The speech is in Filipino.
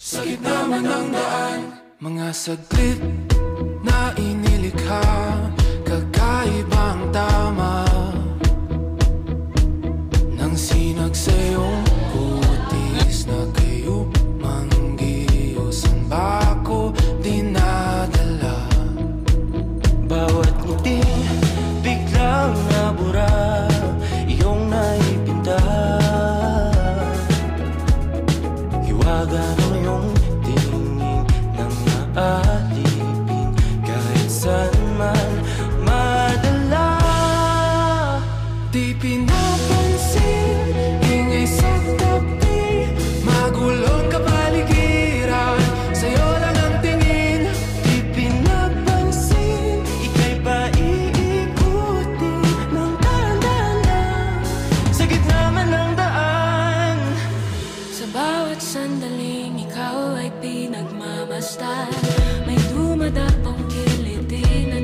Sa gitna man ng daan, mga saglit na inilikha, kakaibang tama nang sinag sa iyong kutis na kayo manggiyosan ba ako dinadala? Bawat ngiti biglang nabura, iyong naipinta. Hiwaga ng iyong tingin nang naalipin kahit saan man madala. Di pinapansin, ingay sa tabi, magulong kapaligiran, sa'yo lang ang tingin. Di pinapansin, ika'y paiikutin ng dahan-dahan sa gitna man ng daan. Sa bawat sandaling ikaw ay pinagmamasdan, may dumadapong kiliti na